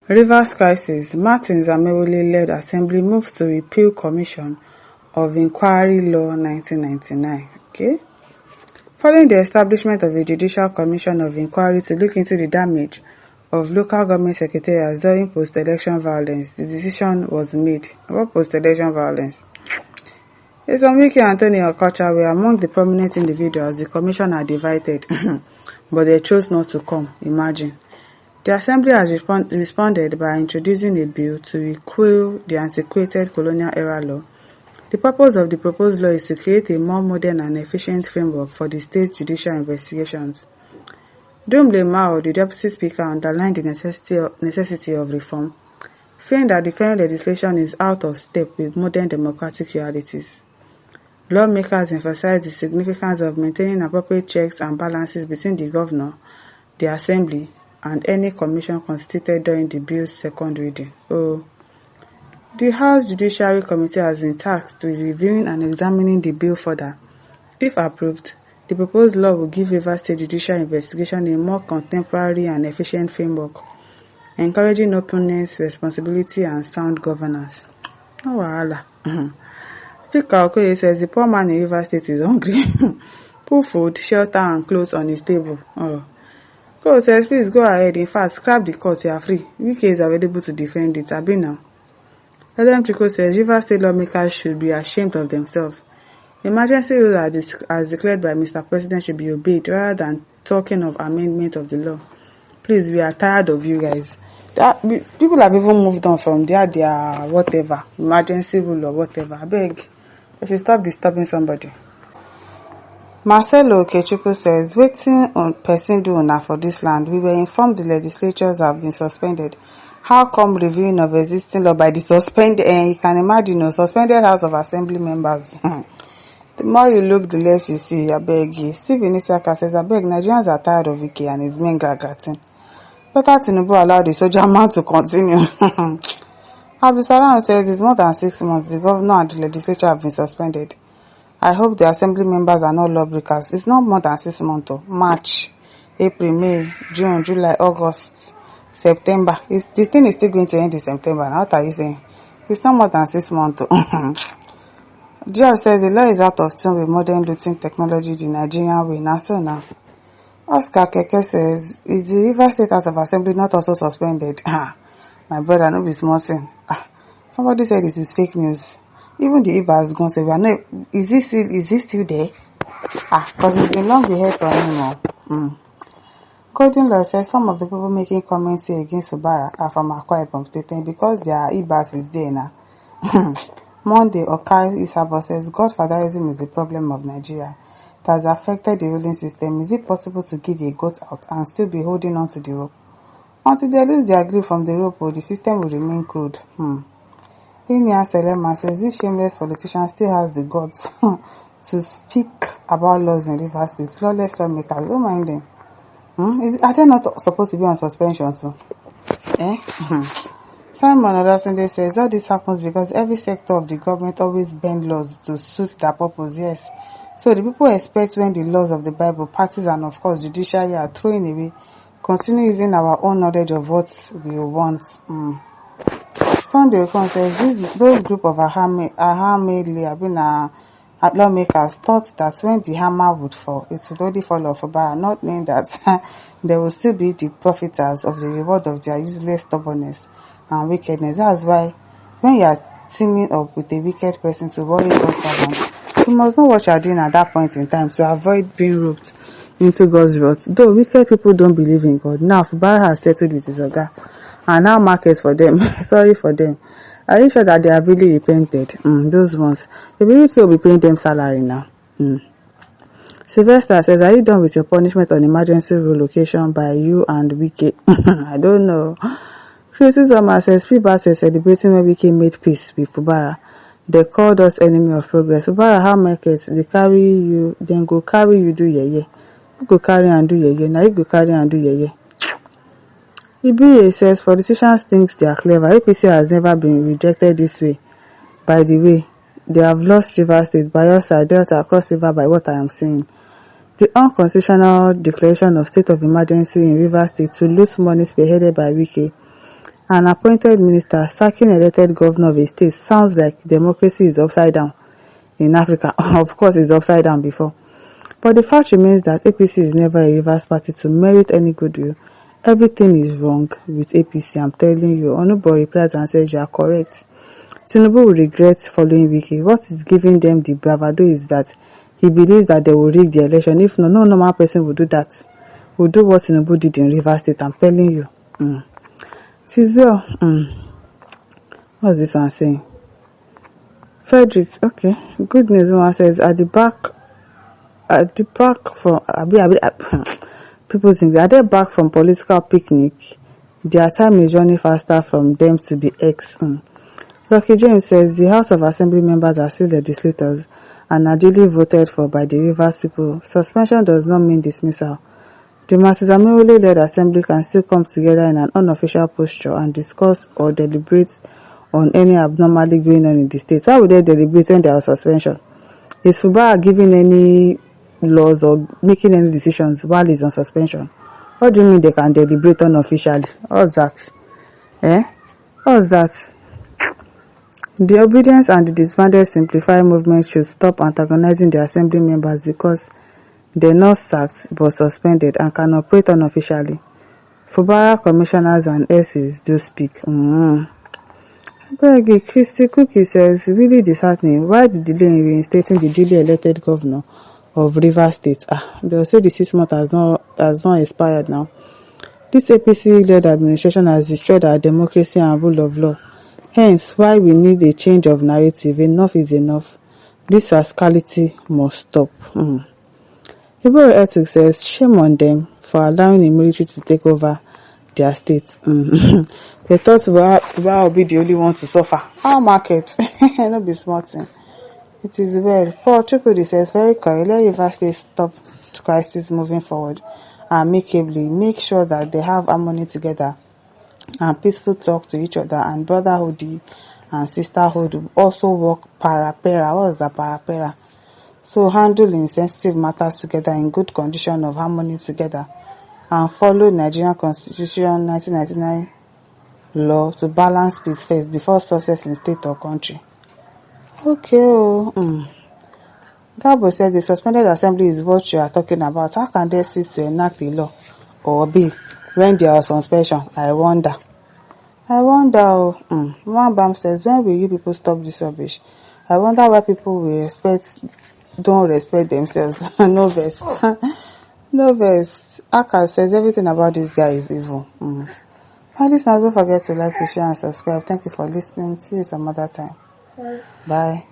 Rivers crisis. Martins Amewole-led Assembly moves to repeal Commission of Inquiry Law 1999. Okay. Following the establishment of a Judicial Commission of Inquiry to look into the damage of local government secretariats during post-election violence, the decision was made. About post-election violence? Wike and Tony Okocha were among the prominent individuals the commission had invited, but they chose not to come. Imagine. The Assembly has responded by introducing a bill to repeal the antiquated colonial-era law. The purpose of the proposed law is to create a more modern and efficient framework for the state judicial investigations. Dumle Mao, the Deputy Speaker, underlined the necessity of reform, saying that the current legislation is out of step with modern democratic realities. Lawmakers emphasized the significance of maintaining appropriate checks and balances between the governor, the Assembly, and any commission constituted during the bill's second reading. The House Judiciary Committee has been tasked with reviewing and examining the bill further. If approved, the proposed law will give Rivers State judicial investigation a more contemporary and efficient framework, encouraging openness, responsibility, and sound governance. No wahala. Chika Okoye says the poor man in Rivers State is hungry. Put food, shelter, and clothes on his table. Cole says, please go ahead. In fact, scrap the court, you are free. Wike is available to defend it. Abi now. Adam Chiko says, Rivers State lawmakers should be ashamed of themselves. Emergency rules as declared by Mr. President should be obeyed rather than talking of amendment of the law. Please, we are tired of you guys. People have even moved on from their whatever, emergency rule or whatever. I beg, if you stop disturbing somebody. Marcelo Okechukwu says, wetin on person do now for this land? We were informed the legislatures have been suspended. How come reviewing of existing law by the suspended, you can imagine, suspended House of Assembly members. The more you look, the less you see. I beg you. Steve Inisaka says, I beg, Nigerians are tired of Wike and his men gratin. Better Tinubu allow the soldier man to continue. Abisalam says, it's more than 6 months. The governor and the legislature have been suspended. I hope the assembly members are not lawbreakers. It's not more than 6 months. March, April, May, June, July, August, September. The thing is still going to end in September. Now, what are you saying? It's not more than 6 months. George says the law is out of tune with modern looting technology the Nigerian way. Now, so now. Oscar Keke says, is the Rivers State House of Assembly not also suspended? My brother, no be small thing. Somebody said this is fake news. Even the Iba has gone, say, we are not, is he still there? Because it's been long we heard from him. Golden Law says some of the people making comments here against Ubara are from Akwa Ibom State, and because their Ibas is there now. Monday, Okai Isabo says, Godfatherism is the problem of Nigeria. It has affected the ruling system. Is it possible to give a goat out and still be holding on to the rope? Until they lose their grip from the rope, the system will remain crude. Inia Selema says this shameless politician still has the guts to speak about laws in Rivers State. Lawless lawmakers, don't mind them. Are they not supposed to be on suspension too? Simon Olatunde says all this happens because every sector of the government always bend laws to suit their purpose. Yes. So the people expect when the laws of the Bible, parties, and of course judiciary are thrown away, continue using our own knowledge of what we want. Sunday Okon says those group of lawmakers thought that when the hammer would fall, it would only fall off Ubara, not knowing that there will still be the profiters of the reward of their useless stubbornness and wickedness. That's why when you are teaming up with a wicked person to worry God's servants, you must know what you are doing at that point in time to avoid being roped into God's wrath. Though wicked people don't believe in God, now Ubara has settled with his oga and now markets for them. Sorry for them. Are you sure that they have really repented? Those ones. The Wike will be paying them salary now. Sylvester says, are you done with your punishment on emergency relocation by you and Wike? I don't know. Criticism says, people are celebrating when Wike made peace with Ubara. They called us enemy of progress. Ubara, how markets, they carry you, then go carry you do yeye. You go carry and do yeye. Now you go carry and do yeye. EBA says politicians think they are clever. APC has never been rejected this way. By the way, they have lost Rivers State, Bayelsa, Delta, Cross River by what I am saying. The unconstitutional declaration of state of emergency in Rivers State to loot money spearheaded by Wike An appointed minister sacking elected governor of a state sounds like democracy is upside down in Africa. Of course, it's upside down before. But the fact remains that APC is never a Rivers party to merit any goodwill. Everything is wrong with APC, I'm telling you. Onubo replies and says you are correct. Tinubu will regret following Wike. What is giving them the bravado is that he believes that they will rig the election. If no normal person will do that. Will do what Tinubu did in Rivers State, I'm telling you. It is well. What's this one saying? Frederick, okay. Good news one says at the back from people think, are they back from political picnic? Their time is running faster from them to be ex. Lucky James says the House of Assembly members are still legislators and are duly voted for by the Rivers people. Suspension does not mean dismissal. The Matizamewole-led assembly can still come together in an unofficial posture and discuss or deliberate on any abnormality going on in the state. Why would they deliberate when there was suspension? Is Fubara giving any laws or making any decisions while he's on suspension? What do you mean they can deliberate unofficially? What's that? What's that? The Obedience and the Disbanded Simplify movement should stop antagonizing the assembly members because they're not sacked but suspended and can operate unofficially. Fubara commissioners and SEs do speak. Christy Cookie says, really disheartening. Why the delay in reinstating the duly elected governor of Rivers State? They'll say the 6 months has not expired now. This APC-led administration has destroyed our democracy and rule of law. Hence, why we need a change of narrative. Enough is enough. This rascality must stop. Ibero Ethics says, shame on them for allowing the military to take over their state. They thought Fubara will be the only one to suffer. Our market. No be smart thing. It is well. Paul Chukwudi says, very correct. Let Rivers State stop crisis moving forward amicably. Make sure that they have harmony together and peaceful talk to each other, and brotherhood and sisterhood also work para-pera. What is that para-pera? So handle insensitive matters together in good condition of harmony together and follow Nigerian Constitution 1999 law to balance peace first before success in state or country. Okay. Gabo said the suspended assembly is what you are talking about. How can they sit to enact a law or bill when there was suspension? I wonder. One Bam says, when will you people stop this rubbish? I wonder why people don't respect themselves. No verse. No verse. Aka says everything about this guy is evil. And listeners, don't forget to like, to share and subscribe. Thank you for listening. See you some other time. Bye.